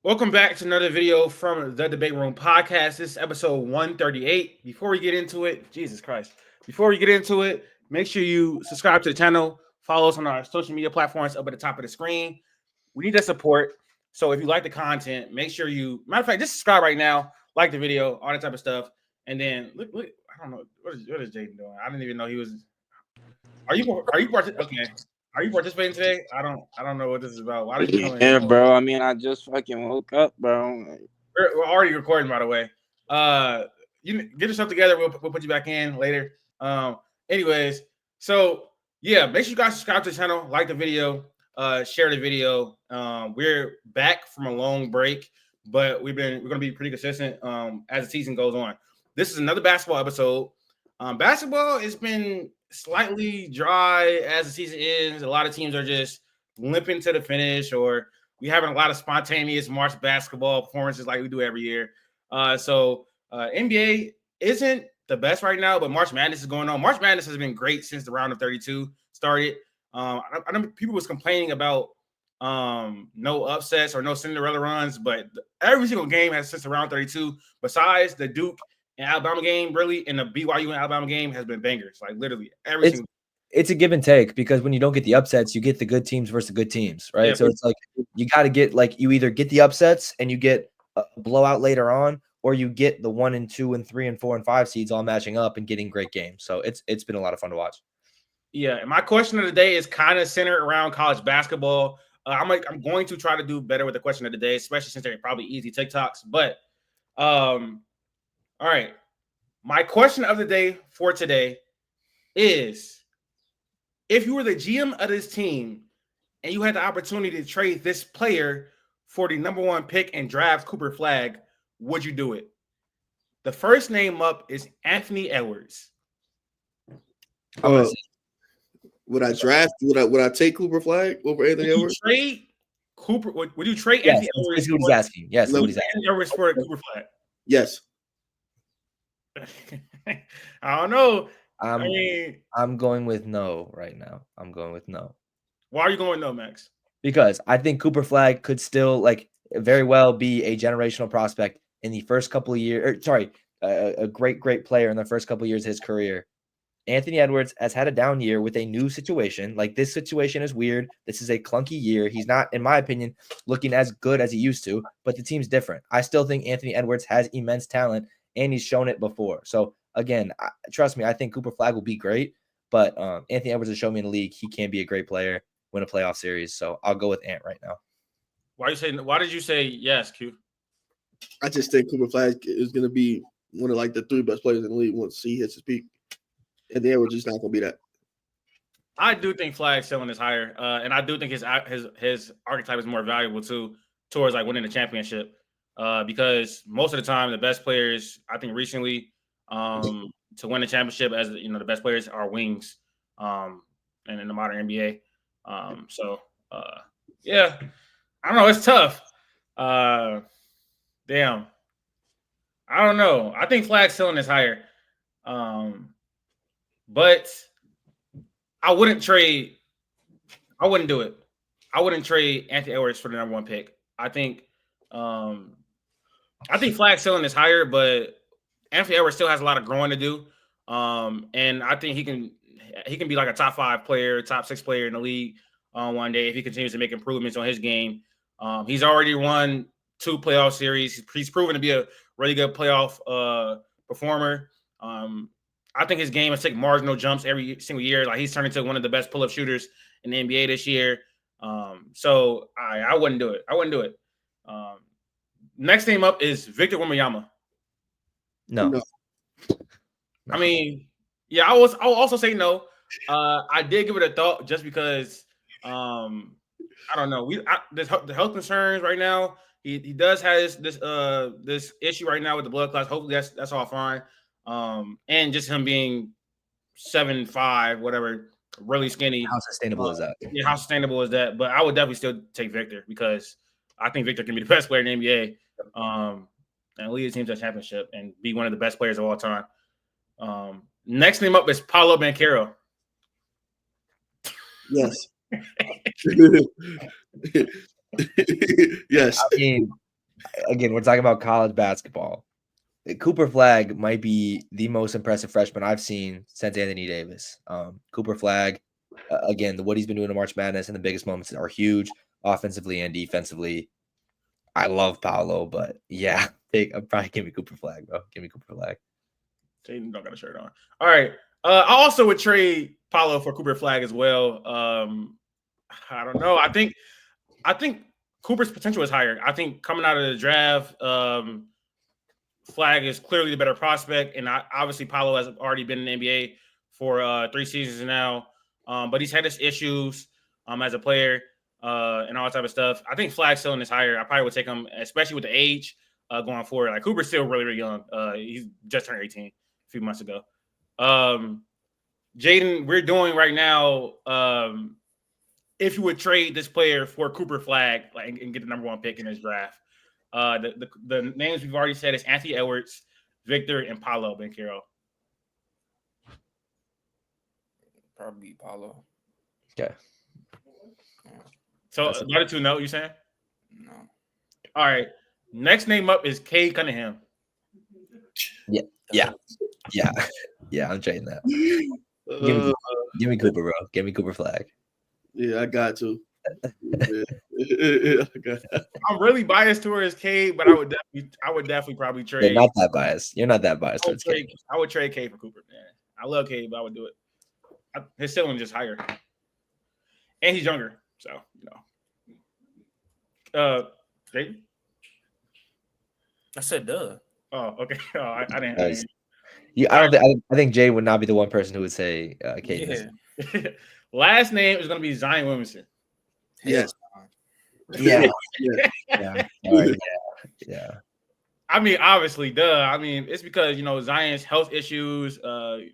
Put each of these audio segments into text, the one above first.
Welcome back to another video from the Debate Room podcast. This is episode 138. Before we get into it, Jesus Christ. Before we get into it, make sure you subscribe to the channel, follow us on our social media platforms up at the top of the screen. We need that support. So if you like the content, make sure matter of fact, just subscribe right now, like the video, all that type of stuff. And then look, I don't know, what is Jaden doing? I didn't even know he was. Okay. Are you participating today? I don't know what this is about. Why did you come in? Yeah, bro. I mean, I just fucking woke up, bro. We're already recording, by the way. You get yourself together. We'll put you back in later. Anyways, so yeah, make sure you guys subscribe to the channel, like the video, share the video. We're back from a long break, but we're gonna be pretty consistent as the season goes on. This is another basketball episode. Basketball has been slightly dry as the season ends. A lot of teams are just limping to the finish, or we having a lot of spontaneous March basketball performances like we do every year. NBA isn't the best right now, but March Madness is going on. March Madness has been great since the round of 32 started. I know people was complaining about no upsets or no Cinderella runs, but every single game has since the round 32, besides the Duke and Alabama game, really, and the BYU and Alabama game has been bangers. Like literally every single. It's a give and take, because when you don't get the upsets, you get the good teams versus the good teams, right? Yeah, so it's like you got to get, like, you either get the upsets and you get a blowout later on, or you get the 1 and 2 and 3 and 4 and 5 seeds all matching up and getting great games. So it's been a lot of fun to watch. Yeah, and my question of the day is kind of centered around college basketball. I'm going to try to do better with the question of the day, especially since they're probably easy TikToks. But all right, my question of the day for today is: if you were the GM of this team and you had the opportunity to trade this player for the number 1 pick and draft Cooper Flagg, would you do it? The first name up is Anthony Edwards. Would I draft? Would I take Cooper Flagg over Anthony Edwards? Trade Cooper? Would you trade Yes, Anthony Edwards? That's what he's asking. Yes, Anthony Edwards for Cooper Flagg. Yes. I don't know. I'm going with no right now. I'm going with no. Why are you going no, Max? Because I think Cooper Flagg could still very well be a generational prospect in the first couple of years. A great player in the first couple of years of his career. Anthony Edwards has had a down year with a new situation. Like, this situation is weird. This is a clunky year. He's not, in my opinion, looking as good as he used to, but the team's different. I still think Anthony Edwards has immense talent, and he's shown it before. So again, trust me, I think Cooper Flagg will be great, but Anthony Edwards has shown me in the league he can be a great player, win a playoff series. So I'll go with Ant right now. Why did you say yes, Q? I just think Cooper Flagg is going to be one of the 3 best players in the league once he hits his peak. And the Edwards is not going to be that. I do think Flagg's ceiling is higher, and I do think his archetype is more valuable too towards winning the championship. Because most of the time, the best players, I think, recently to win the championship, as the best players are wings, and in the modern NBA. Yeah, I don't know. It's tough. Damn, I don't know. I think Flagg's ceiling is higher, but I wouldn't trade. I wouldn't do it. I wouldn't trade Anthony Edwards for the number 1 pick. I think Flagg's ceiling is higher, but Anthony Edwards still has a lot of growing to do. And I think he can be like a top 5 player, top 6 player in the league one day if he continues to make improvements on his game. He's already won 2 playoff series. He's proven to be a really good playoff performer. I think his game has taken marginal jumps every single year. Like, he's turned into one of the best pull-up shooters in the NBA this year. So I wouldn't do it. I wouldn't do it. Next name up is Victor Wembanyama. No. I mean, yeah, I'll also say no. I did give it a thought just because I don't know. The health concerns right now. He does have this issue right now with the blood clots. Hopefully that's all fine. And just him being 7'5", whatever, really skinny. How sustainable is that? Yeah, how sustainable is that? But I would definitely still take Victor because I think Victor can be the best player in the NBA, and lead the team to a championship and be one of the best players of all time. Next name up is Paolo Banchero. Yes. Yes. I mean, again, we're talking about college basketball. Cooper Flagg might be the most impressive freshman I've seen since Anthony Davis. Cooper Flagg, again, what he's been doing in March Madness and the biggest moments are huge, offensively and defensively. I love Paolo, but yeah, I'm probably give me Cooper Flagg, bro. Give me Cooper Flagg. Jaden don't got a shirt on. All right. I also would trade Paolo for Cooper Flagg as well. I don't know. I think Cooper's potential is higher. I think coming out of the draft, Flagg is clearly the better prospect, and obviously Paolo has already been in the NBA for 3 seasons now. But he's had his issues as a player and all that type of stuff. I think Flagg's ceiling is higher. I probably would take him, especially with the age going forward. Like Cooper's still really, really young. He's just turned 18 a few months ago. Jaden, we're doing right now. If you would trade this player for Cooper Flagg, like, and get the number 1 pick in this draft, the names we've already said is Anthony Edwards, Victor, and Paolo Banchero. Probably Paolo. Okay. So the other 2, no, you saying? No. All right. Next name up is Cade Cunningham. Yeah. I'm trading that. Give me Cooper, bro. Give me Cooper Flagg. Yeah, I got to. Yeah, I'm really biased towards Cade, but I would definitely probably trade. You're not that biased. You're not that biased towards Cade. I would trade Cade for Cooper, man. I love Cade, but I would do it. His ceiling is just higher, and he's younger, so Jaden? I said duh. Oh, okay. Oh, I didn't. Nice. I think Jay would not be the one person who would say Cade. Yeah. Last name is going to be Zion Williamson. Yes. Yeah. Yeah. Yeah. I mean, obviously, duh. I mean, it's because, Zion's health issues.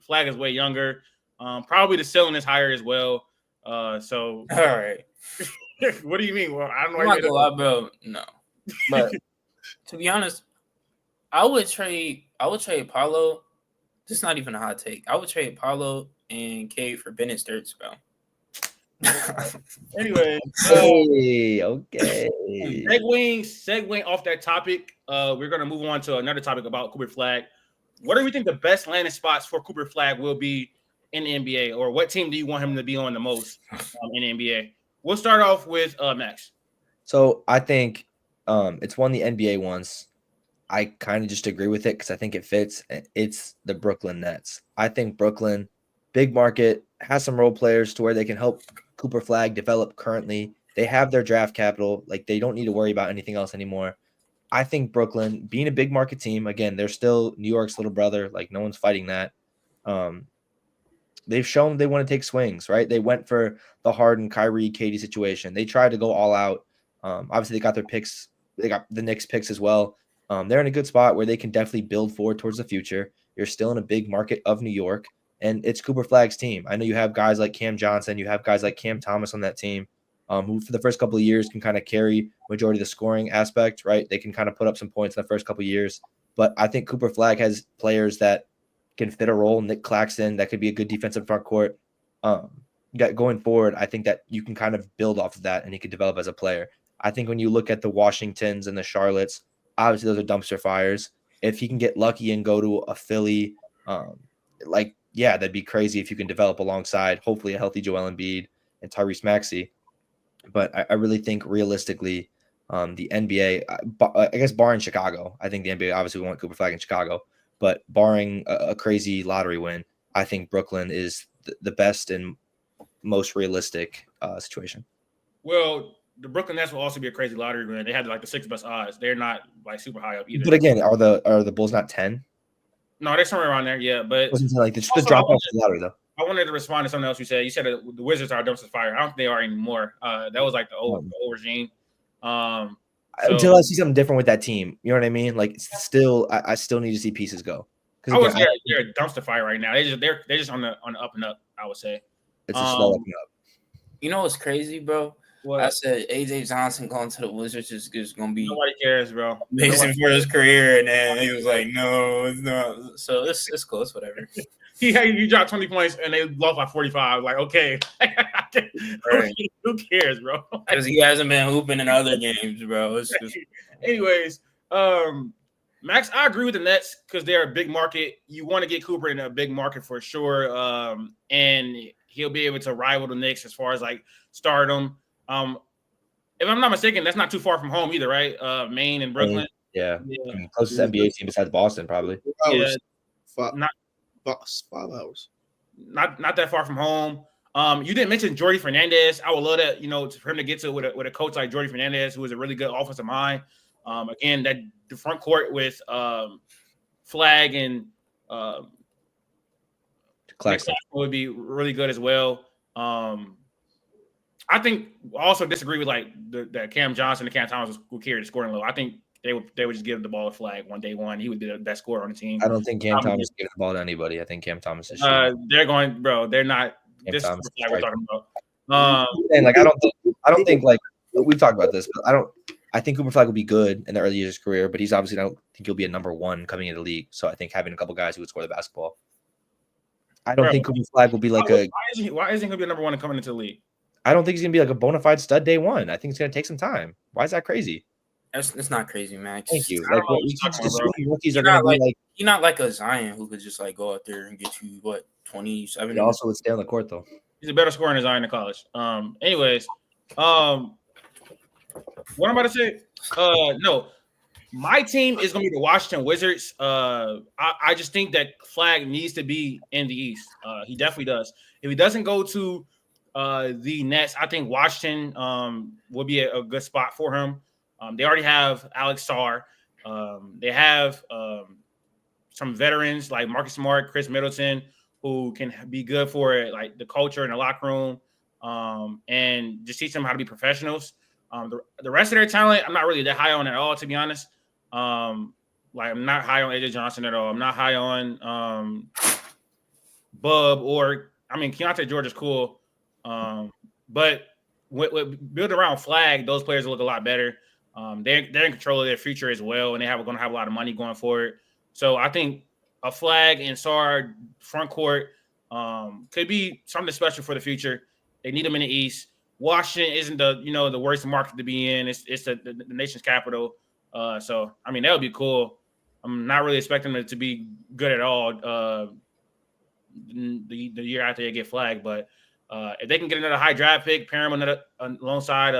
Flagg is way younger. Probably the ceiling is higher as well. So, All right. What do you mean? Well, I don't know. I'm not gonna lie, bro. No. But to be honest, I would trade Paolo. This is not even a hot take. I would trade Paolo and Cade for Bennett Sturts, bro. Anyway, Okay. segueing off that topic, we're going to move on to another topic about Cooper Flagg. What do we think the best landing spots for Cooper Flagg will be in the NBA, or what team do you want him to be on the most in the NBA? We'll start off with Max. So I think it's one of the NBA ones. I kind of just agree with it because I think it fits. It's the Brooklyn Nets. I think Brooklyn, big market, has some role players to where they can help Cooper Flagg develop currently. They have their draft capital. Like, they don't need to worry about anything else anymore. I think Brooklyn, being a big market team, again, they're still New York's little brother. Like, no one's fighting that. They've shown they want to take swings, right? They went for the Harden, Kyrie, KD situation. They tried to go all out. Obviously, they got their picks. They got the Knicks picks as well. They're in a good spot where they can definitely build forward towards the future. You're still in a big market of New York, and it's Cooper Flagg's team. I know you have guys like Cam Johnson. You have guys like Cam Thomas on that team, who for the first couple of years can kind of carry majority of the scoring aspect, right? They can kind of put up some points in the first couple of years. But I think Cooper Flagg has players that can fit a role. Nick Claxton, that could be a good defensive front court. Going forward, I think that you can kind of build off of that, and he could develop as a player. I think when you look at the Washingtons and the Charlottes, obviously those are dumpster fires. If he can get lucky and go to a Philly, that'd be crazy if you can develop alongside, hopefully, a healthy Joel Embiid and Tyrese Maxey. But I really think realistically, the NBA, I guess barring Chicago, I think the NBA obviously want Cooper Flagg in Chicago, but barring a crazy lottery win, I think Brooklyn is the best and most realistic situation. Well, the Brooklyn Nets will also be a crazy lottery win. They had like the 6th best odds. They're not like super high up either. But again, are the Bulls not 10? No, they're somewhere around there. Yeah, but Wasn't like the drop off the lottery though. I wanted to respond to something else you said. You said that the Wizards are a dumpster fire. I don't think they are anymore. That was like the old regime. Until I see something different with that team, you know what I mean? Like, still, I still need to see pieces go. I would say they're a dumpster fire right now. They're just on the up and up. I would say it's a slow up and up. You know what's crazy, bro? What? I said AJ Johnson going to the Wizards is going to be Nobody cares, bro. amazing for his career, and then he was like, "No, it's not." So it's cool. It's whatever. He dropped 20 points and they lost by 45. Like, okay, I Right. Who cares, bro? Because he hasn't been hooping in other games, bro. It's just, Anyways, Max, I agree with the Nets because they're a big market. You want to get Cooper in a big market for sure, and he'll be able to rival the Knicks as far as like stardom. If I'm not mistaken, that's not too far from home either, right? Maine and Brooklyn. Yeah. Yeah. I mean, closest NBA team besides Boston, probably. Yeah, Five, not 5 hours. not that far from home. You didn't mention Jordy Fernandez. I would love that, for him to get to with a coach like Jordy Fernandez, who is a really good offensive mind. Again, that the front court with Flagg and Claxton would be really good as well. I think also disagree with like the Cam Johnson and Cam Thomas who carried the scoring low. I think they would just give the ball to Flagg on day one. He would be the best scorer on the team. I don't think Cam Thomas is giving the ball to anybody. I think Cam Thomas is. They're going, bro. They're not. Cam This Thomas is what we're talking about. and like I don't think like we've talked about this, but I think Cooper Flagg will be good in the early years of his career, but he's obviously I don't think he'll be a number one coming into the league. So I think having a couple guys who would score the basketball. I don't think Cooper Flagg will be like why isn't he going to be a number one coming into the league? I don't think he's gonna be like a bona fide stud day one. I think it's gonna take some time. Why is that crazy? it's not crazy, Max. Thank you. I Like don't know we what keep you're talking just assuming rookies are You're gonna not be like- like. You're not like a Zion who could just like go out there and get you 27. He also would stay on the court though. He's a better scorer in Zion in college. Anyways, what I'm about to say, no, my team is going to be the Washington Wizards. I just think that Flagg needs to be in the East. He definitely does. If he doesn't go to the Nets, I think Washington will be a good spot for him. They already have Alex Sarr. They have some veterans like Marcus Smart, Chris Middleton, who can be good for like the culture in the locker room, and just teach them how to be professionals. The rest of their talent, I'm not really that high on at all, to be honest. Like I'm not high on AJ Johnson at all. I'm not high on Bub Keontae George is cool, but with build around Flagg, those players will look a lot better. They're in control of their future as well, and they're going to have a lot of money going forward. So I think a Flagg and Sarr front court could be something special for the future. They need them in the East. Washington isn't the worst market to be in. It's the nation's capital. So I mean that would be cool. I'm not really expecting it to be good at all the year after they get Flagg, but if they can get another high draft pick, pair him alongside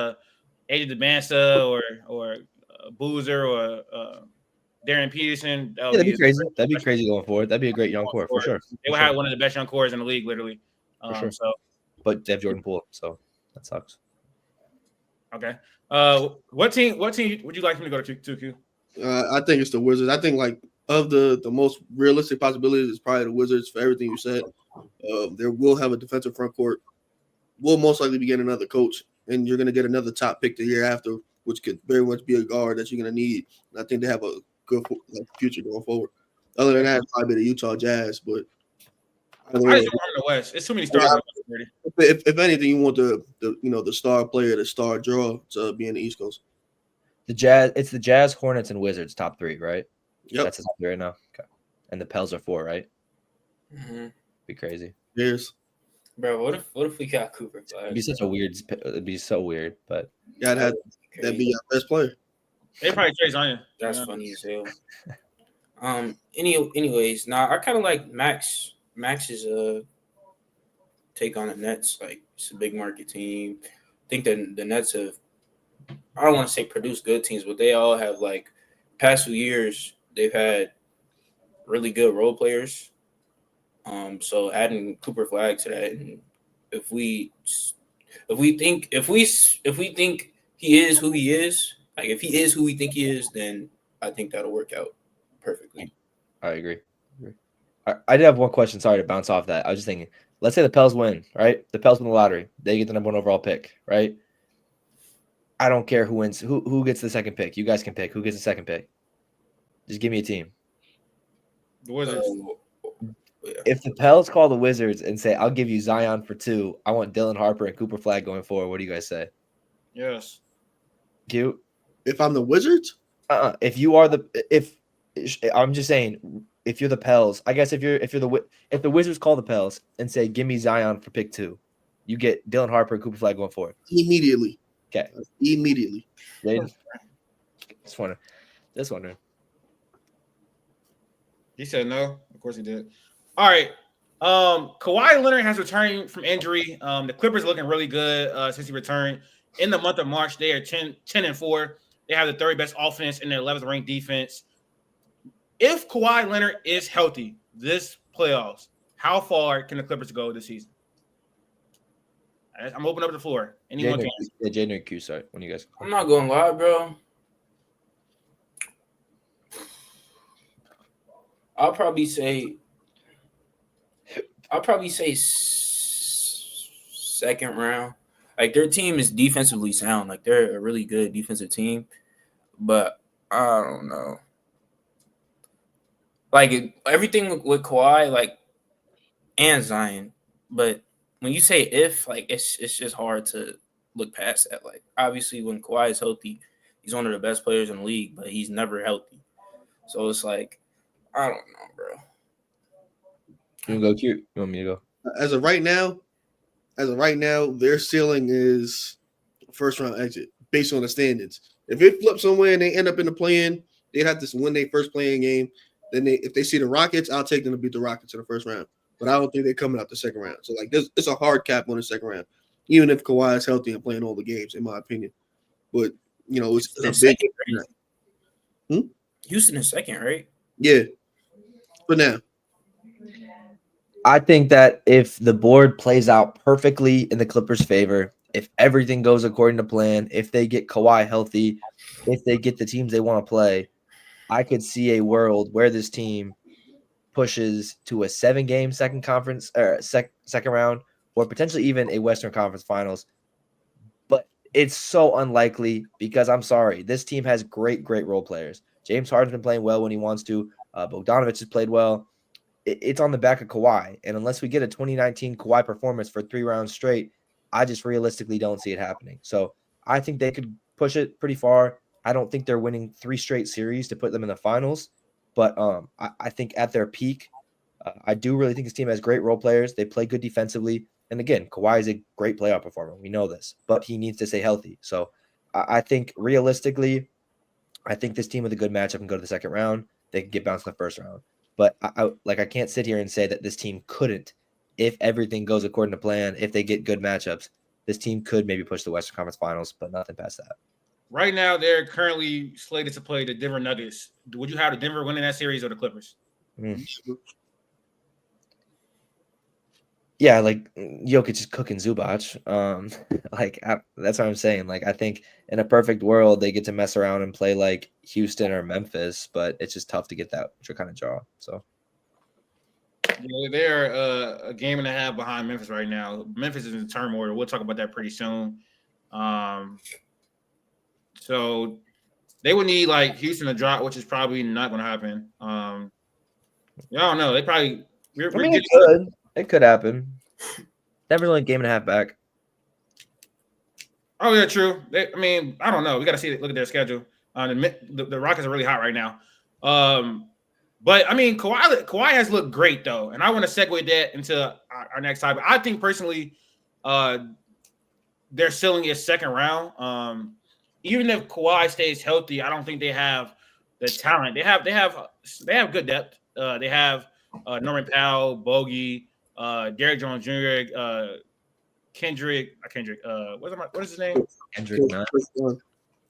AJ DeBansa or Boozer or Darren Peterson. That'd be crazy. That'd be crazy going forward. That'd be a great young core for sure. They would have one of the best young cores in the league, literally. For sure. So, but they have Jordan Poole, so that sucks. Okay. What team would you like him to go to, Q? I think it's the Wizards. I think like of the most realistic possibilities is probably the Wizards for everything you said. They will have a defensive front court. We'll most likely be getting another coach, and you're going to get another top pick the year after, which could very much be a guard that you're going to need. And I think they have a good future going forward. Other than that, probably the Utah Jazz, but I just don't want the West. It's too many stars. If anything, you want the star player, the star draw to be in the East Coast. It's the Jazz, Hornets, and Wizards top three, right? Yep. That's the top three right now. Okay. And the Pels are 4, right? Mm-hmm. Be crazy. Yes. Bro, what if we got Cooper Flagg? It'd be so weird, but That'd be your best player. They probably trade Zion. That's funny as hell. Anyways, I kind of like Max's take on the Nets. Like it's a big market team. I think that the Nets have, I don't want to say produced good teams, but they all have like past few years they've had really good role players. So adding Cooper Flagg to that, and if we think he is who he is, like if he is who we think he is, then I think that'll work out perfectly. I agree. I did have one question. Sorry to bounce off that. I was just thinking, let's say the Pels win, right? The Pels win the lottery. They get the number 1 overall pick, right? I don't care who wins. Who gets the second pick? You guys can pick. Who gets the second pick? Just give me a team. The Wizards. Yeah. If the Pels call the Wizards and say, I'll give you Zion for 2, I want Dylan Harper and Cooper Flagg going forward, what do you guys say? Yes. Q? If I'm the Wizards? If you are I'm just saying, if you're the Pels, I guess if the Wizards call the Pels and say, give me Zion for pick 2, You get Dylan Harper and Cooper Flagg going forward. Immediately. Okay. Immediately. Jaden? Just wondering. He said no. Of course he did. All right. Kawhi Leonard has returned from injury. The Clippers are looking really good since he returned. In the month of March, they are 10-4. They have the third best offense and the 11th ranked defense. If Kawhi Leonard is healthy this playoffs, how far can the Clippers go this season? I'm opening up the floor. Anyone can. Yeah, Jaden or Q, sorry. When you guys. I'm not gonna lie, bro. I'll probably say second round. Like, their team is defensively sound. Like, they're a really good defensive team. But I don't know. Like, everything with Kawhi, like, and Zion. But when you say if, like, it's just hard to look past that. Like, obviously, when Kawhi is healthy, he's one of the best players in the league, but he's never healthy. So it's like, I don't know, bro. You go, Q. You want me to go? As of right now, their ceiling is first round exit based on the standings. If it flips somewhere and they end up in the play-in, they'd have to win their first play-in game. Then if they see the Rockets, I'll take them to beat the Rockets in the first round. But I don't think they're coming out the second round. So, like, it's a hard cap on the second round, even if Kawhi is healthy and playing all the games, in my opinion. But, you know, it's a big Houston is second, right? Yeah. But now, I think that if the board plays out perfectly in the Clippers' favor, if everything goes according to plan, if they get Kawhi healthy, if they get the teams they want to play, I could see a world where this team pushes to a 7-game second round, or potentially even a Western Conference Finals. But it's so unlikely because I'm sorry, this team has great role players. James Harden's been playing well when he wants to. Bogdanovich has played well. It's on the back of Kawhi. And unless we get a 2019 Kawhi performance for 3 rounds straight, I just realistically don't see it happening. So I think they could push it pretty far. I don't think they're winning 3 straight series to put them in the finals. But I think at their peak, I do really think this team has great role players. They play good defensively. And again, Kawhi is a great playoff performer. We know this. But he needs to stay healthy. So I think realistically, I think this team with a good matchup can go to the second round. They can get bounced in the first round. But I can't sit here and say that this team couldn't, if everything goes according to plan, if they get good matchups, this team could maybe push the Western Conference Finals, but nothing past that. Right now, they're currently slated to play the Denver Nuggets. Would you have the Denver winning that series or the Clippers? Yeah, like Jokic is cooking Zubac. That's what I'm saying. Like, I think in a perfect world, they get to mess around and play like Houston or Memphis, but it's just tough to get that kind of draw. So yeah, they're a game and a half behind Memphis right now. Memphis is in turmoil. We'll talk about that pretty soon. So they would need like Houston to drop, which is probably not going to happen. I don't know. They probably. It could happen. Denver's only a game and a half back. Oh yeah, true. I don't know. We got to see. Look at their schedule. The Rockets are really hot right now. But Kawhi has looked great though, and I want to segue that into our next topic. I think personally, their ceiling is second round. Even if Kawhi stays healthy, I don't think they have the talent. They have good depth. They have Norman Powell, Bogey, Derrick Jones Jr., Kendrick. What is his name? Kendrick Nunn.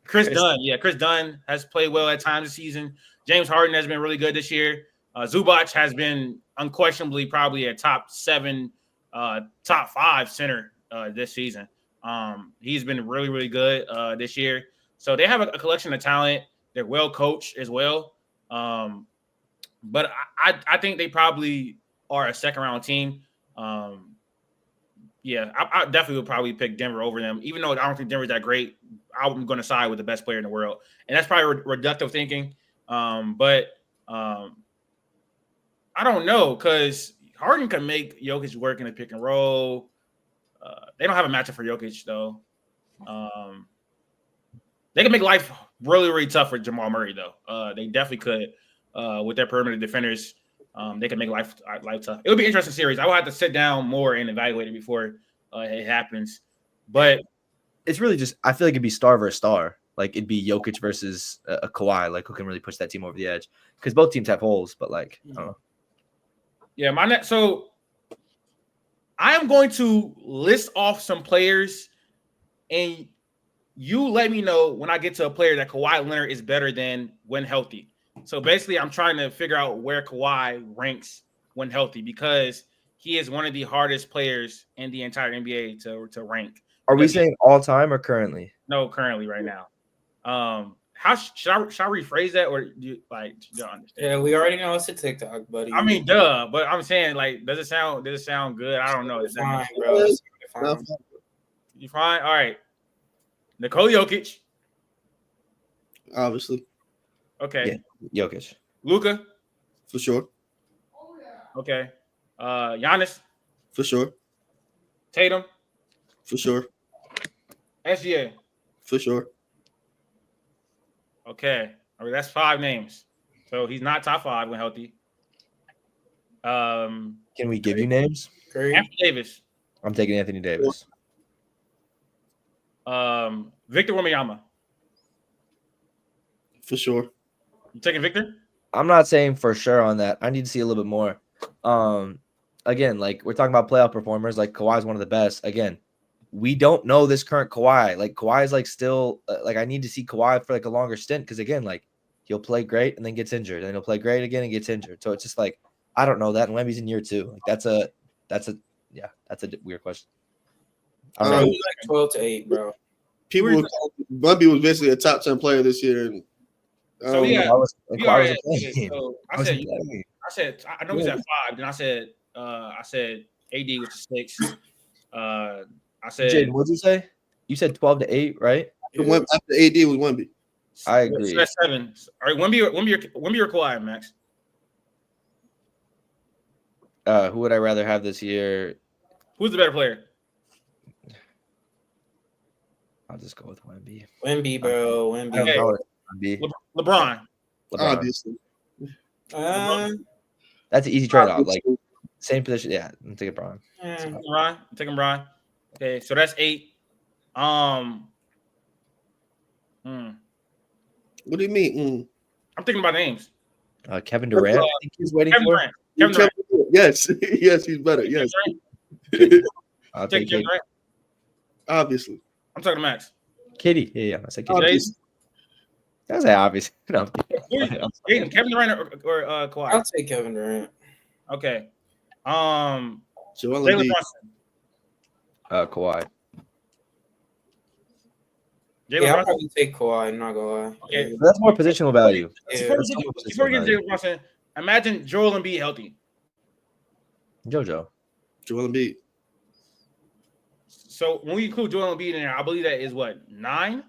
Chris Dunn. Yeah, Chris Dunn has played well at times this season. James Harden has been really good this year. Zubac has been unquestionably probably a top 7, top 5 center this season. He's been really, really good this year. So they have a collection of talent. They're well coached as well. But I think they probably are a second round team. I definitely would probably pick Denver over them, even though I don't think Denver's that great. I'm going to side with the best player in the world, and that's probably reductive thinking. But I don't know, because Harden can make Jokic work in the pick and roll. They don't have a matchup for Jokic though. They can make life really, really tough for Jamal Murray though. They definitely could with their perimeter defenders. They can make life tough. It would be an interesting series. I will have to sit down more and evaluate it before it happens. But it's really just I feel like it'd be star versus star. Like it'd be Jokic versus a Kawhi, like who can really push that team over the edge. Because both teams have holes, but like I don't know. Yeah, so I am going to list off some players, and you let me know when I get to a player that Kawhi Leonard is better than when healthy. So basically, I'm trying to figure out where Kawhi ranks when healthy because he is one of the hardest players in the entire NBA to rank. Are we saying all time or currently? No, currently right now. How should I rephrase that, or do you don't understand? Yeah, we already know it's a TikTok, buddy. I mean, duh, but I'm saying like, does it sound good? I don't know. It's fine, bro. It's fine. You fine? All right. Nikola Jokic. Obviously. Okay. Yeah, Jokic. Luka. For sure. Okay. Giannis. For sure. Tatum. For sure. SGA. For sure. Okay. All right, that's 5 names. So he's not top 5 when healthy. Can we give you names? Anthony Davis. I'm taking Anthony Davis. Victor Wembanyama. For sure. You taking Victor? I'm not saying for sure on that. I need to see a little bit more. Again, like we're talking about playoff performers, like Kawhi's one of the best. Again, we don't know this current Kawhi. Like Kawhi is like still like I need to see Kawhi for like a longer stint because again, like he'll play great and then gets injured, and then he'll play great again and gets injured. So it's just like I don't know that. And Wemby's in year 2. Like that's a weird question. I don't know. He's like 12 to 8, bro. Wemby was basically a top 10 player this year, and so yeah, I know he's at 5. Then I said AD was 6. I said Jaden, what'd you say? You said 12 to 8, right? after AD was Wemby. I agree. So that's 7. All right, Wemby or Kawhi, Max? Who would I rather have this year? Who's the better player? I'll just go with Wemby. Wemby, bro. Wemby. Okay. Wemby. LeBron. Obviously. That's an easy trade-off. Like same position. Yeah, I'm taking Bron. I'm taking Bron. Okay, so that's 8. What do you mean? I'm thinking about names. Kevin Durant. I think he's waiting Kevin for. Durant. Kevin Durant. Yes, yes, he's better. Yes, I'll Take take Kevin Durant. obviously. I'm talking to Max. Kitty. Yeah, I said Kitty. Obviously. That's obvious. No. Kevin Durant or Kawhi? I'll take Kevin Durant. Okay. Joel Jalen Embiid. Brunson. Kawhi. Jalen Yeah, I'll Brunson. probably take Kawhi. I'm not gonna lie. Okay. But that's more positional value. Yeah. Before we get to Jalen Brunson, imagine Joel Embiid healthy. JoJo. Joel Embiid. So when we include Joel Embiid in there, I believe that is what, 9?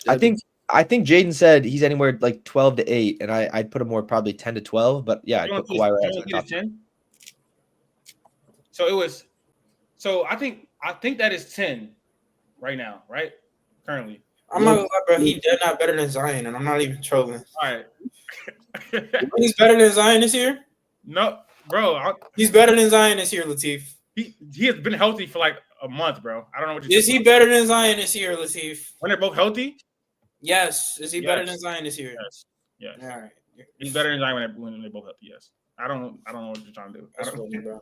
I think Jaden said he's anywhere like 12 to 8, and I'd put him more probably 10 to 12. But yeah, I'd put Kawhi right at the top. 10. So it was. So I think that is 10 right now, right? Currently. I'm not gonna lie, bro. He's dead not better than Zion, and I'm not even trolling. All right. He's better than Zion this year. No, bro. He's better than Zion this year, Latif. He has been healthy for like a month, bro. I don't know what you're Is he better than Zion this year, Latif? when they're both healthy. Yes. Is he better Yes. than Zion this year? Yes. All right. He's better than Zion when they're both healthy. Yes. I don't know what you're trying to do. That's funny, bro.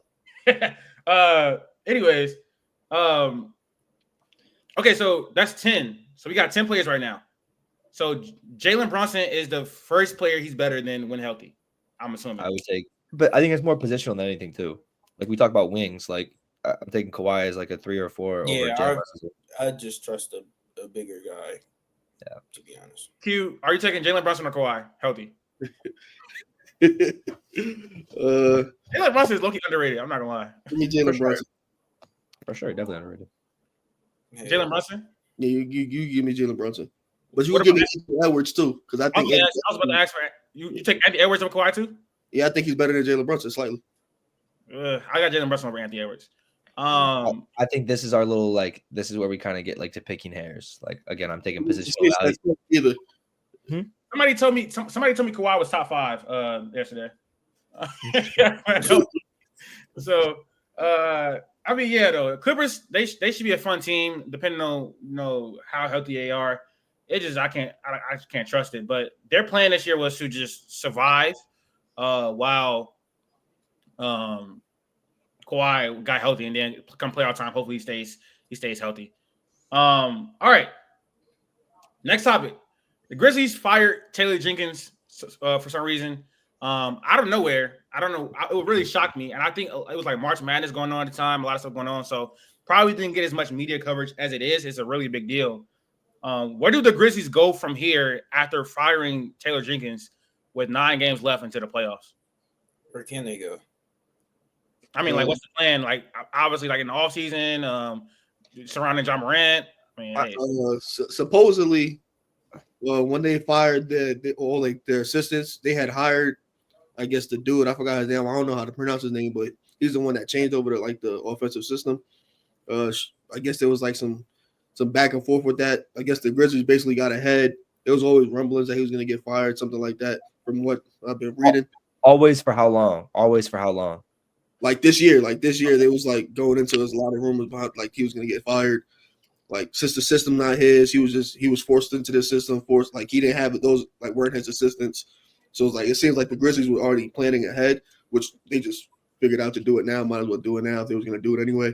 Anyways, okay, so that's 10. So we got 10 players right now. So Jalen Brunson is the first player he's better than when healthy. I'm assuming. I would take, but I think it's more positional than anything too. Like we talk about wings, like I'm taking Kawhi as like a 3 or 4 over Yeah, Jalen. I just trust a bigger guy. Yeah, to be honest. Q, are you taking Jalen Brunson or Kawhi healthy? Give Jalen Brunson is low-key underrated. I'm not gonna lie. me Jalen Brunson. for sure, definitely underrated. Yeah. Jalen Brunson. Yeah, you give me Jalen Brunson, but you What can give about me Anthony Edwards too, because I think I was about to ask for you take Anthony Edwards over Kawhi too. I think he's better than Jalen Brunson slightly. I got Jalen Brunson over Anthony Edwards. I think this is our little like this is where we kind of get like to picking hairs. Like again, I'm taking positional value. Either. Somebody told me Kawhi was top yesterday. So I I mean, yeah, though Clippers they should be a fun team depending on how healthy they are. It just I just can't trust it. But their plan this year was to just survive while Kawhi got healthy, and then come playoff time, hopefully he stays healthy. All right. Next topic. The Grizzlies fired Taylor Jenkins for some reason. Out of nowhere. I don't know. It really shocked me. And I think it was like March Madness going on at the time, a lot of stuff going on. So probably didn't get as much media coverage as it is. It's a really big deal. Where do the Grizzlies go from here after firing Taylor Jenkins with 9 games left into the playoffs? Where can they go? I mean, like, what's the plan? Like, obviously, like in the offseason, surrounding John Morant. I mean, hey. Supposedly, when they fired all their assistants, they had hired, I guess, the dude. I forgot his name. I don't know how to pronounce his name, but he's the one that changed over to the offensive system. I guess there was like some back and forth with that. I guess the Grizzlies basically got ahead. There was always rumblings that he was going to get fired, something like that, from what I've been reading. Always for how long? Always for how long? Like this year, there was like going into a lot of rumors about like he was going to get fired. Like since the system not his, he was forced into the system. Like he didn't have those, like weren't his assistants. So it's like it seems like the Grizzlies were already planning ahead, which they just figured out to do it now. Might as well do it now if they was going to do it anyway.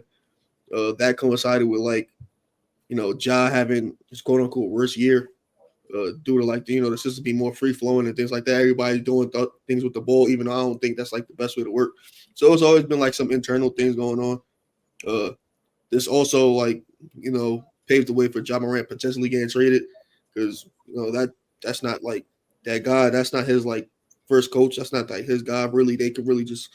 That coincided with Ja having his quote unquote worst year, due to the system being more free flowing and things like that. Everybody's doing things with the ball, even though I don't think that's like the best way to work. So it's always been like some internal things going on. This also paved the way for Ja Morant potentially getting traded because that's not like that guy. That's not his like first coach. That's not like his guy. Really, they could really just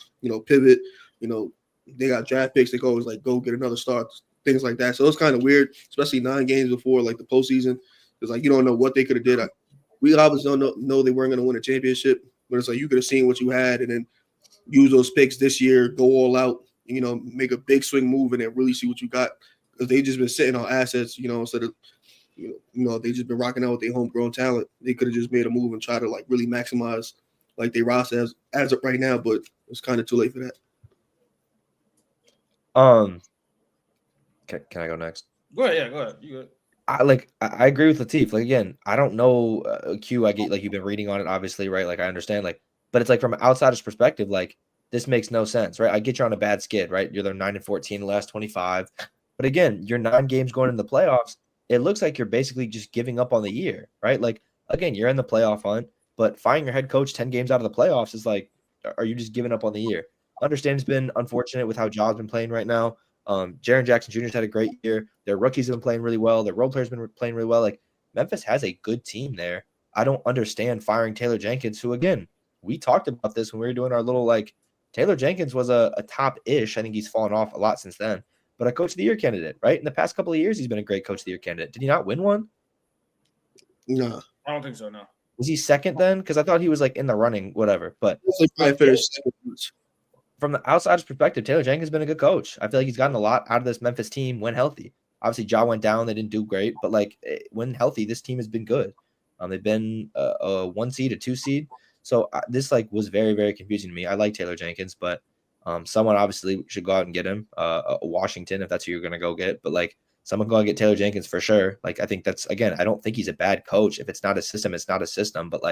pivot. They got draft picks. They could always like go get another start, things like that. So it's kind of weird, especially 9 games before like the postseason. It's like you don't know what they could have did. We obviously don't know they weren't going to win a championship, but it's like you could have seen what you had and then use those picks this year, go all out, make a big swing move and then really see what you got. Because they just been sitting on assets, instead of, they just been rocking out with their homegrown talent. They could have just made a move and try to like really maximize like their roster as of right now, but it's kind of too late for that. Can I go next? Go ahead. Yeah, go ahead. You good. I agree with Latif. Like again, I don't know Q. I get like you've been reading on it, obviously, right? Like I understand, like, but it's like from an outsider's perspective, like this makes no sense, right? I get you're on a bad skid, right? You're 9-14 the last 25, but again, you're 9 games going in the playoffs. It looks like you're basically just giving up on the year, right? Like again, you're in the playoff hunt, but firing your head coach 10 games out of the playoffs is like, are you just giving up on the year? Understand it's been unfortunate with how Ja's been playing right now. Jaren Jackson Jr.'s had a great year. Their rookies have been playing really well. Their role players have been playing really well. Like Memphis has a good team there. I don't understand firing Taylor Jenkins, who again, we talked about this when we were doing our little Taylor Jenkins was a top-ish. I think he's fallen off a lot since then, but a coach of the year candidate, right? In the past couple of years, he's been a great coach of the year candidate. Did he not win one? No, I don't think so. No. Was he second then? Because I thought he was like in the running, whatever. But from the outsider's perspective, Taylor Jenkins has been a good coach. I feel like he's gotten a lot out of this Memphis team when healthy. Obviously, Ja went down. They didn't do great. But, when healthy, this team has been good. They've been a 1 seed, a 2 seed. So this, was very, very confusing to me. I like Taylor Jenkins, but someone obviously should go out and get him. Washington, if that's who you're going to go get. But, someone go and get Taylor Jenkins for sure. I think that's, again, I don't think he's a bad coach. If it's not a system, it's not a system. But,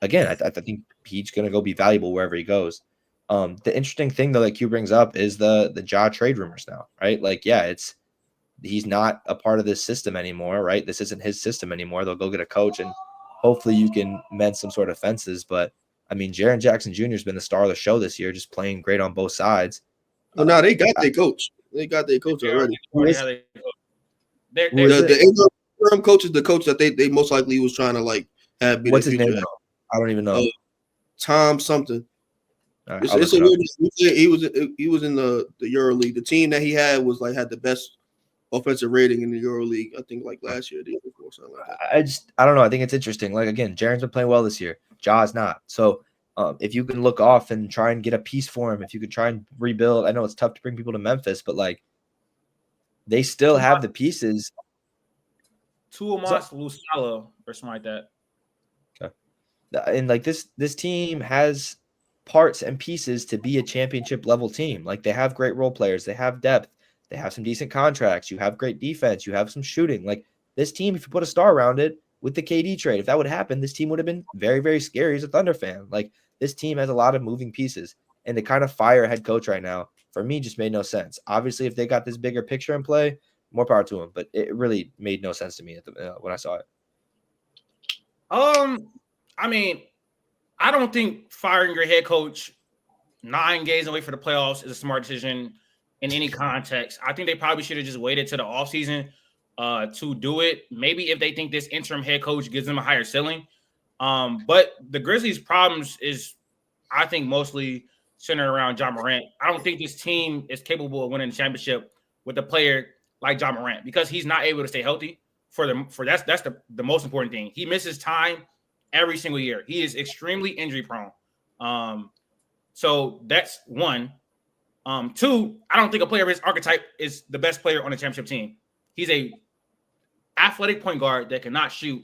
again, I think he's going to go be valuable wherever he goes. The interesting thing though that Q brings up is the Ja trade rumors now, right? He's not a part of this system anymore, right? This isn't his system anymore. They'll go get a coach and hopefully you can mend some sort of fences. But I mean, Jaren Jackson Jr. has been the star of the show this year, just playing great on both sides. Well, no, they got their coach. They got their coach already. The interim coach is the coach that they most likely was trying to have. What's his name? I don't even know. Tom something. Right, it's a weird. He was in the EuroLeague. The team that he had was had the best offensive rating in the EuroLeague. I think last year, the year before, something like that. I don't know. I think it's interesting. Again, Jaren's been playing well this year. Ja's not. So if you can look off and try and get a piece for him, if you could try and rebuild, I know it's tough to bring people to Memphis, but they still have the pieces. Tuomas Lusalo or something like that. Okay. And this team has parts and pieces to be a championship level team. Like they have great role players, they have depth, they have some decent contracts, you have great defense, you have some shooting. Like this team, if you put a star around it with the KD trade, if that would happen, this team would have been very, very scary as a Thunder fan. Like this team has a lot of moving pieces, and to kind of fire a head coach right now, for me, just made no sense. Obviously, if they got this bigger picture in play, more power to them, but it really made no sense to me when I saw it. I mean, I don't think firing your head coach 9 games away for the playoffs is a smart decision in any context. I think they probably should have just waited to the offseason to do it. Maybe if they think this interim head coach gives them a higher ceiling. But the Grizzlies' problems is, I think, mostly centered around Ja Morant. I don't think this team is capable of winning the championship with a player like Ja Morant because he's not able to stay healthy. That's the most important thing. He misses time every single year. He is extremely injury prone. So that's one. Two, I don't think a player of his archetype is the best player on a championship team. He's a athletic point guard that cannot shoot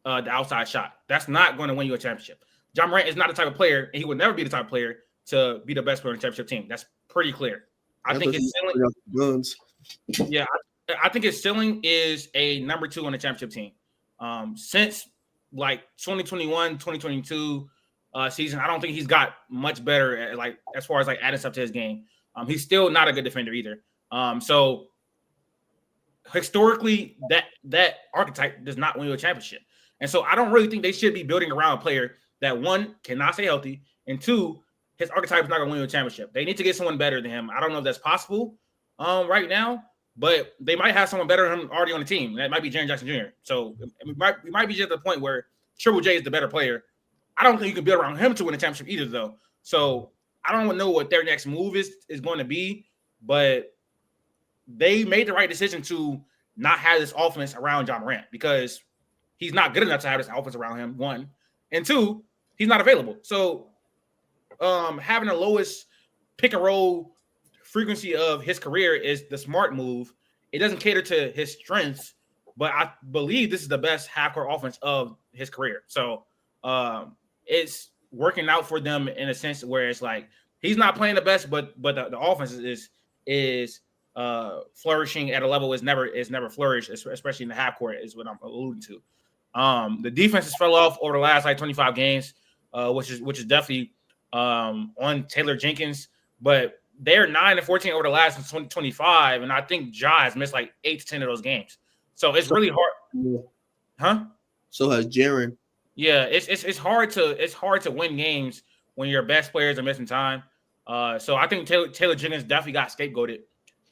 the outside shot. That's not going to win you a championship. Ja Morant is not the type of player, and he would never be the type of player to be the best player on a championship team. That's pretty clear. I think his ceiling. Yeah, I think his ceiling is a number 2 on the championship team. Since like 2021, 2022 season, I don't think he's got much better at, like, as far as like adding stuff to his game. He's still not a good defender either. So historically, that archetype does not win you a championship. And so I don't really think they should be building around a player that, one, cannot stay healthy, and two, his archetype is not going to win you a championship. They need to get someone better than him. I don't know if that's possible right now, but they might have someone better than him already on the team. That might be Jaren Jackson Jr. So we might be just at the point where Triple J is the better player. I don't think you can build around him to win a championship either, though. So I don't know what their next move is going to be, but they made the right decision to not have this offense around Ja Morant because he's not good enough to have this offense around him, one. And two, he's not available. So having the lowest pick and roll frequency of his career is the smart move. It doesn't cater to his strengths, but I believe this is the best half-court offense of his career. So it's working out for them in a sense where it's like he's not playing the best, but the offense is flourishing at a level is never flourished, especially in the half-court is what I'm alluding to. The defense has fell off over the last like 25 games, which is definitely on Taylor Jenkins, but they're 9-14 over the last 25, and I think Ja has missed like 8 to 10 of those games. So it's really hard, huh? So has Jaren. Yeah, it's hard to win games when your best players are missing time. So I think Taylor Jenkins definitely got scapegoated.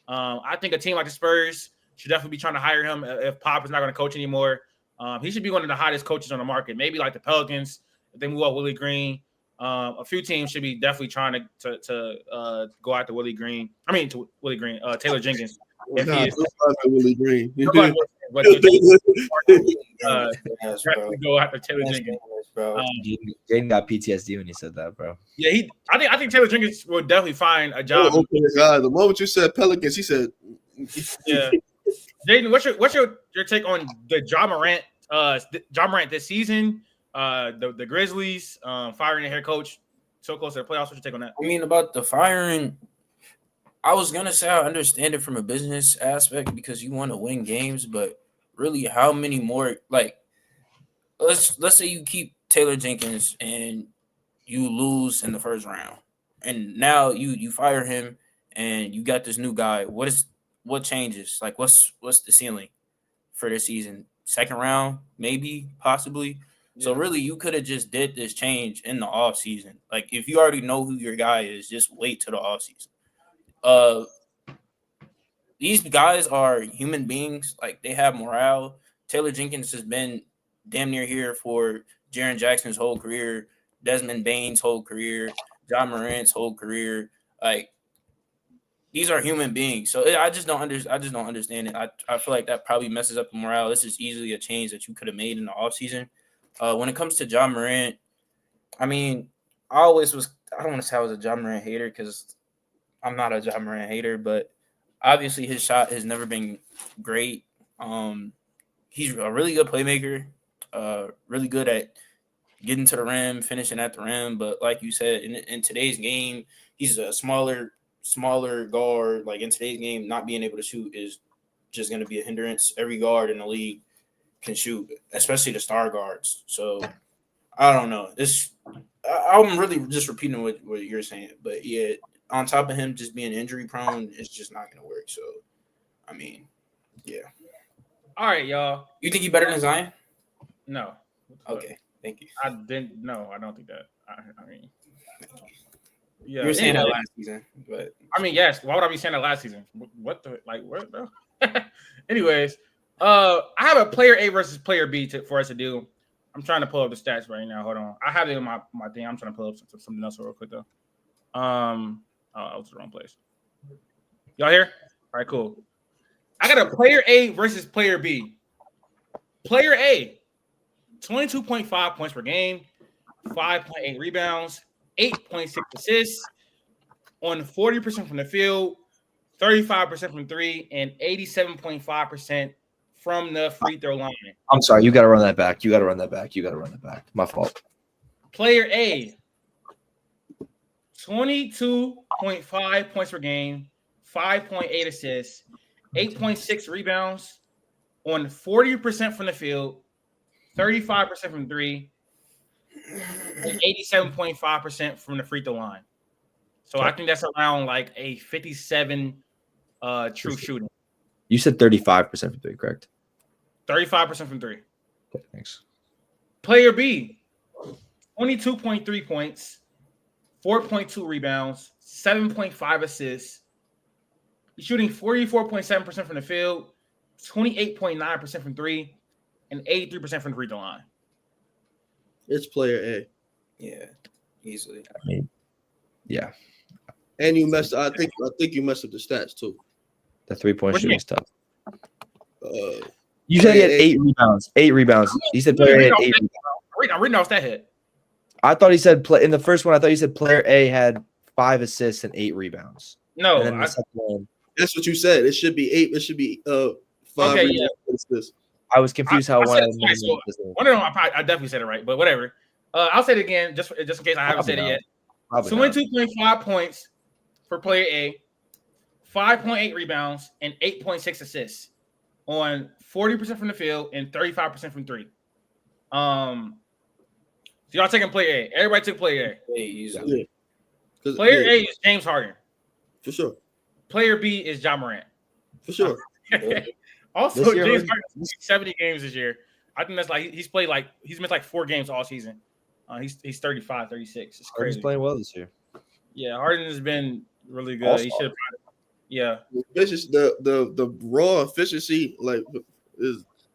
I think a team like the Spurs should definitely be trying to hire him if Pop is not going to coach anymore. He should be one of the hottest coaches on the market. Maybe like the Pelicans if they move up Willie Green. A few teams should be definitely trying to go after Willie Green. I mean, to Willie Green, Taylor Jenkins. If he is Willie Green. Go after Taylor Jenkins, bro. Jaden got PTSD when you said that, bro. Yeah, I think Taylor Jenkins will definitely find a job. Oh, okay, God, the moment you said Pelicans, he said, yeah. Jaden, what's your take on the Ja Morant this season? The Grizzlies firing their head coach so close to the playoffs. What's your take on that? I mean, about the firing, I was gonna say I understand it from a business aspect because you want to win games, but really, how many more? Like, let's say you keep Taylor Jenkins and you lose in the first round, and now you fire him and you got this new guy. What changes? Like, what's the ceiling for this season? Second round, maybe, possibly. So really, you could have just did this change in the offseason. Like, if you already know who your guy is, just wait till the offseason. These guys are human beings. Like, they have morale. Taylor Jenkins has been damn near here for Jaren Jackson's whole career, Desmond Bane's whole career, Ja Morant's whole career. Like, these are human beings. So I just don't understand it. I feel like that probably messes up the morale. This is easily a change that you could have made in the offseason. When it comes to Ja Morant, I mean, I don't want to say I was a Ja Morant hater because I'm not a Ja Morant hater, but obviously his shot has never been great. He's a really good playmaker, really good at getting to the rim, finishing at the rim. But like you said, in today's game, he's a smaller guard. Like in today's game, not being able to shoot is just going to be a hindrance. Every guard in the league can shoot, especially the star guards. So I don't know. I'm really just repeating what you're saying. But yeah, on top of him just being injury prone, it's just not going to work. So, I mean, yeah. All right, y'all. You think he better than Zion? No. Okay. Thank you. I didn't. No, I don't think that. I mean, yeah. You were saying that last season, but I mean, yes. Why would I be saying that last season? What the what, bro? Anyways, I have a player A versus player B for us to do. I'm trying to pull up the stats right now. Hold on. I have it in my thing. I'm trying to pull up something else real quick though. Oh, I was the wrong place. Y'all here? All right, cool. I got a player A versus player B. Player A, 22.5 points per game, 5.8 rebounds, 8.6 assists on 40% from the field, 35% from three, and 87.5% from the free throw line. I'm sorry. You got to run that back. My fault. Player A, 22.5 points per game, 5.8 assists, 8.6 rebounds on 40% from the field, 35% from three, and 87.5% from the free throw line. So I think that's around like a 57 true shooting. You said 35% from three, correct? 35% from three. Okay, thanks. Player B, 22.3 points, 4.2 rebounds, 7.5 assists. He's shooting 44.7% from the field, 28.9% from three, and 83% from the free throw line. It's player A. yeah, easily. I mean, yeah. And you messed. I think you messed up the stats too. The 3-point shooting stuff. You Player said he had A. 8 rebounds. 8 rebounds. He said player A had 8 rebounds. I'm reading off that hit. I thought he said in the first one. I thought you said player A had 5 assists and 8 rebounds. No, And then the second one, That's what you said. It should be 8. It should be 5. Okay, yeah. This. I was confused how I one said of it them. twice, so one of them, I definitely said it right, but whatever. I'll say it again, just in case I haven't said it yet. 22.5 points for player A, 5.8 rebounds, and 8.6 assists on 40% from the field and 35% from three. So y'all taking player A. Everybody took player A. Easily. Yeah. Player A is James Harden. For sure. Player B is Ja Morant. For sure. Also, This year, James Harden- Harden played 70 games this year. I think that's like he's missed like 4 games all season. He's 35, 36. It's Harden's crazy. playing well this year. Yeah, Harden has been really good. All-star. He should. Yeah. The raw efficiency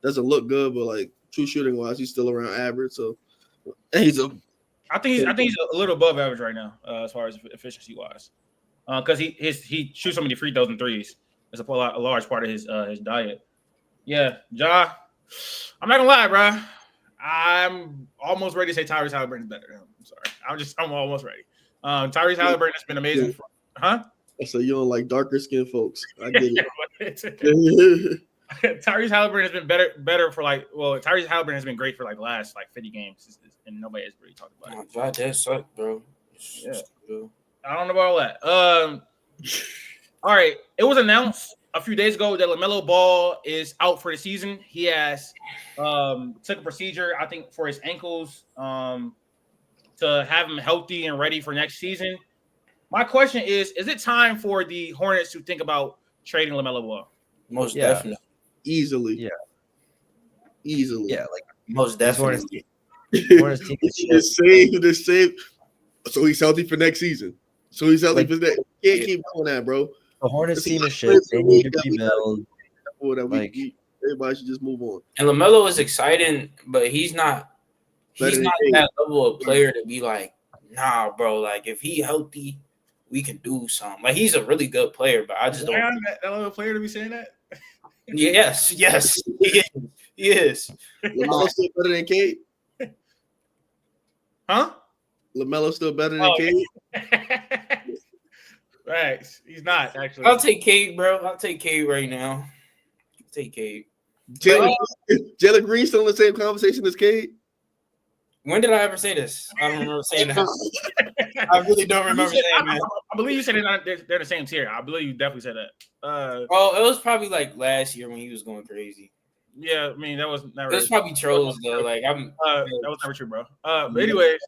doesn't look good, but like true shooting wise, he's still around average. So and I think he's a little above average right now as far as efficiency wise, because he shoots so many free throws and threes. It's a large part of his diet. Yeah, Ja. I'm not gonna lie, bro. I'm almost ready to say Tyrese Halliburton is better than him. I'm sorry. I'm almost ready. Tyrese Halliburton has been amazing. So you don't like darker skinned folks. I get it. Tyrese Halliburton has been better for Tyrese Halliburton has been great for like the last 50 games, and nobody has really talked about it. Ja does suck, bro. Yeah. I don't know about all that. All right. It was announced a few days ago that LaMelo Ball is out for the season. He has took a procedure, I think, for his ankles to have him healthy and ready for next season. My question is it time for the Hornets to think about trading LaMelo Ball? Most definitely. Easily. Yeah. Like most definitely. Hornets team the same. So he's healthy for next season. For that. You can't keep doing that, bro. The Hornets team is shit. They need to rebuild. Everybody should just move on. And LaMelo is exciting, but he's not that level of player to be like, nah, bro. Like if he healthy, we can do something. Like he's a really good player, but I just don't. That level of player to be saying that. Yes, he is. LaMelo still better than Cade? Huh? LaMelo still better than Cade? Right. He's not, actually. I'll take Cade, bro. I'll take Cade right now. Take Cade. Jalen Green still in the same conversation as Cade? When did I ever say this? I don't remember saying that. I really don't remember saying that. I believe you said they're the same tier. I believe you definitely said that. It was probably like last year when he was going crazy. Yeah, I mean that was never. It's probably trolls though. Like that was never true, bro. But anyways,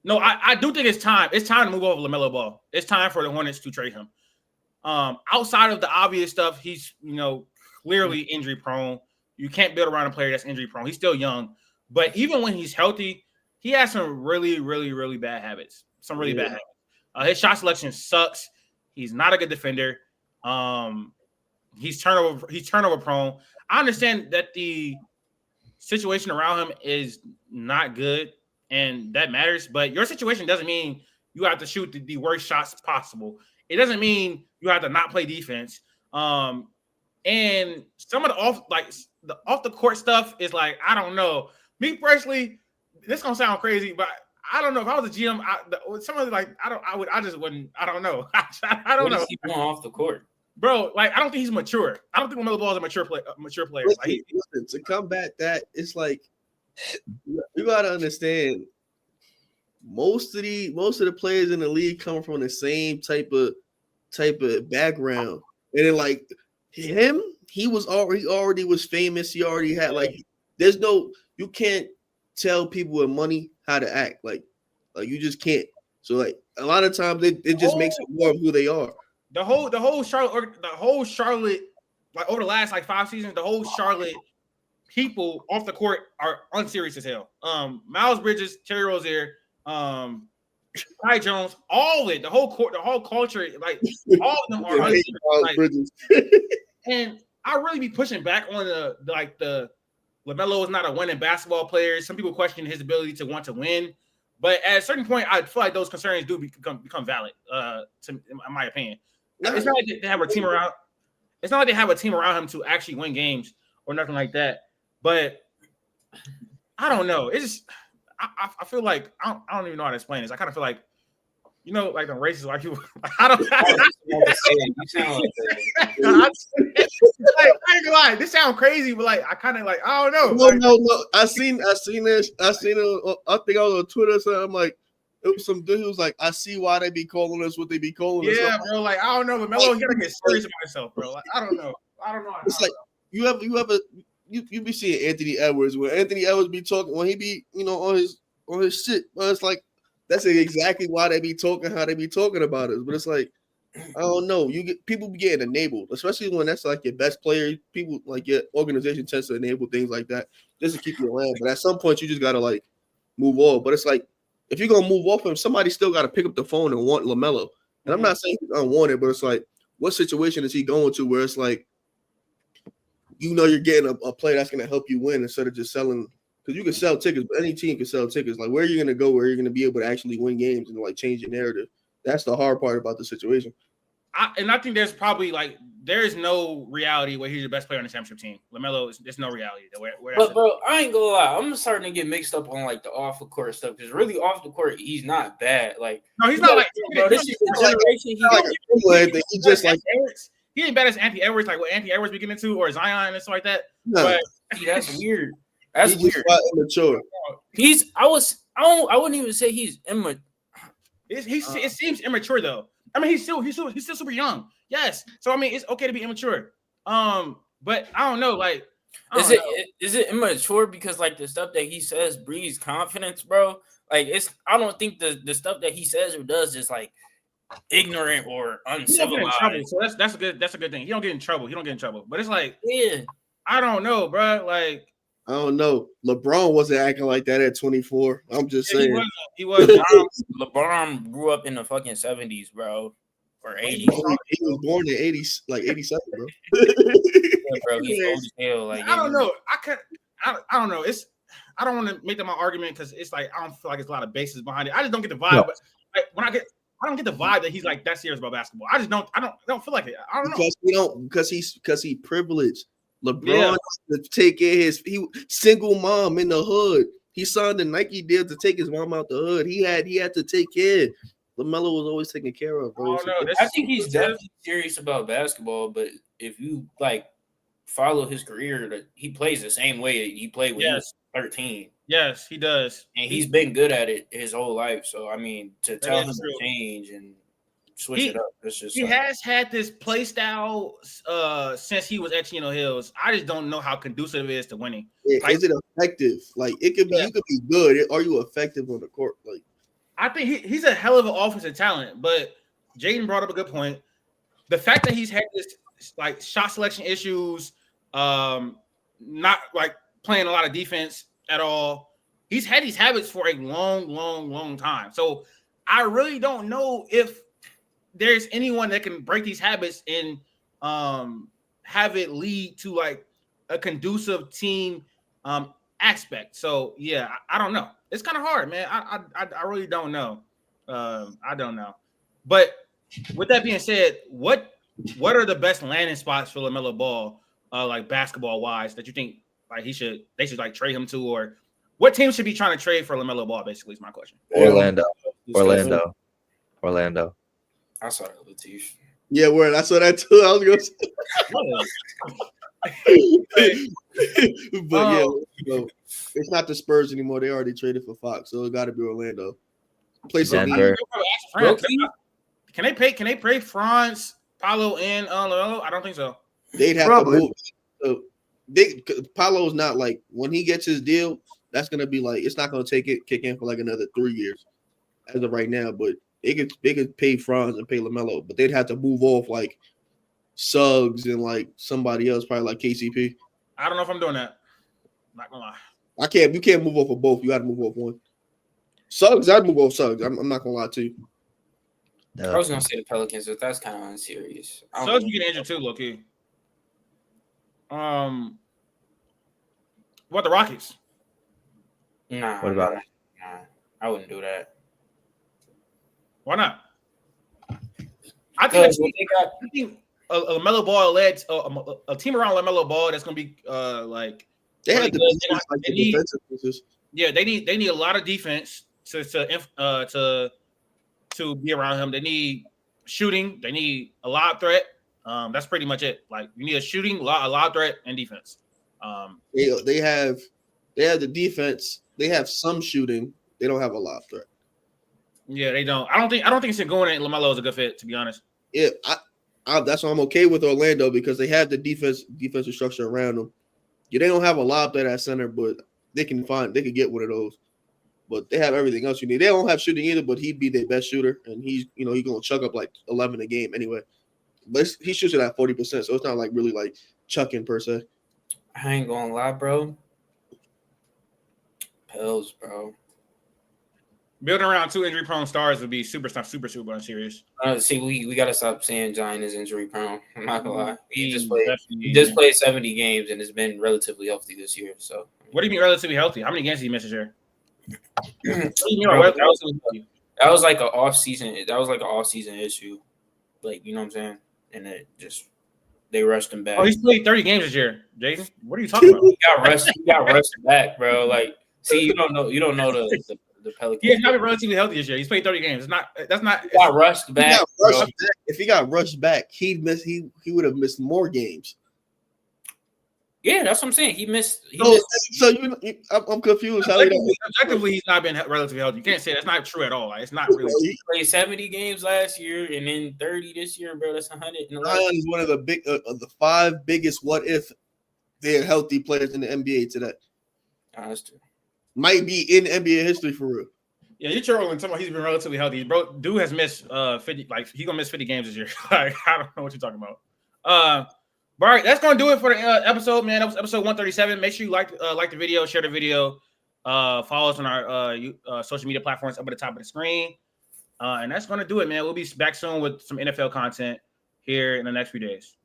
no, I do think it's time. It's time to move over LaMelo Ball. It's time for the Hornets to trade him. Outside of the obvious stuff, he's clearly injury prone. You can't build around a player that's injury prone. He's still young, but even when he's healthy, he has some really, really, really bad habits. Some really bad habits. His shot selection sucks. He's not a good defender. He's turnover prone. I understand that the situation around him is not good, and that matters. But your situation doesn't mean you have to shoot the worst shots possible. It doesn't mean you have to not play defense. And some of the off the court stuff is like, I don't know. Me personally, this gonna sound crazy, but I don't know. If I was a GM, some of I just wouldn't. I don't know. I don't know. Keep going off the court, bro. Like, I don't think he's mature. I don't think LaMelo Ball is a mature player. Listen, to combat that, it's like you gotta understand. Most of the players in the league come from the same type of background, and then like him, he already was famous. He already had you can't tell people with money how to act. Like you just can't. So like a lot of times it just makes it more of who they are. The whole Charlotte, like over the last 5 seasons, the whole Charlotte people off the court are unserious as hell. Miles Bridges, Terry Rozier, Ty Jones, all of it, the whole court, the whole culture, like all of them are unserious. And I really be pushing back on the LaMelo is not a winning basketball player. Some people question his ability to want to win, but at a certain point, I feel like those concerns do become valid. In my opinion, it's not like they have a team around. It's not like they have a team around him to actually win games or nothing like that. But I don't know. It's just I feel like I don't even know how to explain this. I kind of feel like like the racist white people. I don't. I ain't gonna lie. This sounds crazy, but I kind of I don't know. No. I seen this. I seen it. I think I was on Twitter or something. I'm like, it was some dude who was like, I see why they be calling us what they be calling us. Yeah, bro. I don't know. But Melo's gotta get serious about himself, bro. I don't know. It's like you be seeing Anthony Edwards when Anthony Edwards be talking when he be on his shit. Well, it's like that's exactly why they be talking how they be talking about us. But it's like I don't know. People be getting enabled, especially when that's like your best player. People like your organization tends to enable things like that just to keep you around. But at some point, you just gotta move on. But it's like if you're gonna move off him, somebody still gotta pick up the phone and want LaMelo. And I'm not saying he's unwanted, but it's like what situation is he going to where it's like you're getting a player that's gonna help you win instead of just selling. Because you can sell tickets, but any team can sell tickets. Like, where are you going to go where you're going to be able to actually win games and, change your narrative? That's the hard part about the situation. I think there's probably, there is no reality where he's the best player on the championship team. LaMelo, there's no reality. But, bro, I ain't going to lie. I'm starting to get mixed up on, the off-the-court stuff. Because really, off the court, he's not bad. No, he's not bro, this is the generation. He just he ain't bad as Anthony Edwards, what Anthony Edwards be getting into, or Zion and stuff like that. No. But that's weird. That's weird. Immature. I wouldn't even say he's immature. It seems immature though. I mean, he's still super young. Yes. So I mean, it's okay to be immature. But I don't know. Is it immature because the stuff that he says breeds confidence, bro? I don't think the stuff that he says or does is ignorant or uncivilized. So that's a good thing. He don't get in trouble. But it's yeah. I don't know, bro. I don't know. LeBron wasn't acting like that at 24. I'm just saying. He was. LeBron grew up in the fucking 70s, bro. Or 80s. He was born in 80s, 87, bro. Yeah, bro, he's old as hell. I don't know. I don't know. I don't want to make that my argument because it's I don't feel like there's a lot of basis behind it. I just don't get the vibe. No. But I don't get the vibe that he's that serious about basketball. I don't feel like it. I don't know. Because he's privileged. LeBron to take care of his single mom in the hood. He signed the Nike deal to take his mom out the hood. He had to take care. LaMelo was always taken care of, bro. I think he's definitely serious about basketball, but if you follow his career, he plays the same way he played when he was 13. Yes, he does. And he's been good at it his whole life. So, I mean, to tell him is true. to change and switch it up, it's just he has had this play style since he was at Chino Hills. I just don't know how conducive it is to winning. Is it effective? Like it could be, you could be good. Are you effective on the court? Like I think he's a hell of an offensive talent, but Jaden brought up a good point. The fact that he's had this like shot selection issues, not like playing a lot of defense at all. He's had these habits for a long time. So I really don't know if there's anyone that can break these habits and have it lead to like a conducive team aspect. So yeah, I don't know. It's kind of hard, man. I really don't know. I don't know. But with that being said, what are the best landing spots for LaMelo Ball, like basketball wise, that you think like they should like trade him to, or what team should be trying to trade for LaMelo Ball? Basically, is my question. Orlando. I saw it, Latif. yeah, word. I saw that too. I was gonna say. But yeah, it's not the Spurs anymore. They already traded for Fox, so it got to be Orlando. Play Denver. Can they pay Franz, Paolo, and LaMelo? I don't think so. They'd have to move. Paolo's not like when he gets his deal. That's gonna be like it's not gonna kick in for like another 3 years as of right now. But they could pay Franz and pay LaMelo, but they'd have to move off like Suggs and like somebody else, probably like KCP. I don't know if I'm doing that. Not gonna lie. You can't move off of both. You got to move off one. Suggs, I'd move off Suggs. I'm not gonna lie to you. I was gonna say the Pelicans, but that's kind of unserious. Suggs be getting injured too, low key. What the Rockets? Nah. What about? Nah, I wouldn't do that. Why not? I think a LaMelo Ball led a team around LaMelo Ball that's gonna be like they had the defensive pieces. Yeah, they need a lot of defense to be around him. They need shooting. They need a lob threat. That's pretty much it. Like you need a shooting, a lob threat, and defense. They have the defense. They have some shooting. They don't have a lob threat. Yeah, they don't. I don't think it's going at LaMelo is a good fit, to be honest. Yeah, that's why I'm okay with Orlando because they have the defensive structure around them. Yeah, they don't have a lob threat at center, but they can get one of those. But they have everything else you need. They don't have shooting either, but he'd be their best shooter, and he's gonna chuck up like 11 a game anyway. But he shoots it at 40%, so it's not like really like chucking per se. I ain't gonna lie, bro. Pels, bro. Building around two injury-prone stars would be super unserious. See, we gotta stop saying Zion is injury-prone. I'm not gonna lie. He just played 70 games and has been relatively healthy this year. So, what do you mean relatively healthy? How many games did he miss this year? That was like an off-season. That was like an off-season issue. Like, you know what I'm saying? And it just they rushed him back. Oh, he's played 30 games this year, Jaden. What are you talking about? He got rushed back, bro. Like, see, you don't know the Pelicans. He's not been relatively healthy this year. He's played 30 games. That's not. He got rushed back. If he got rushed back, he would have missed more games. Yeah, that's what I'm saying. He missed. I'm confused. Objectively, he's not been relatively healthy. You can't say that's not true at all. Like, it's not really. He played 70 games last year and then 30 this year, bro. That's 111. Zion is one of the the 5 biggest what if they're healthy players in the NBA today. That's true. Might be in NBA history for real. Yeah, you're trolling talking about he's been relatively healthy. Bro, dude has missed 50. Like he's gonna miss 50 games this year. Like, I don't know what you're talking about. All right, that's gonna do it for the episode, man. That was episode 137. Make sure you like the video, share the video, follow us on our social media platforms up at the top of the screen, and that's gonna do it, man. We'll be back soon with some NFL content here in the next few days.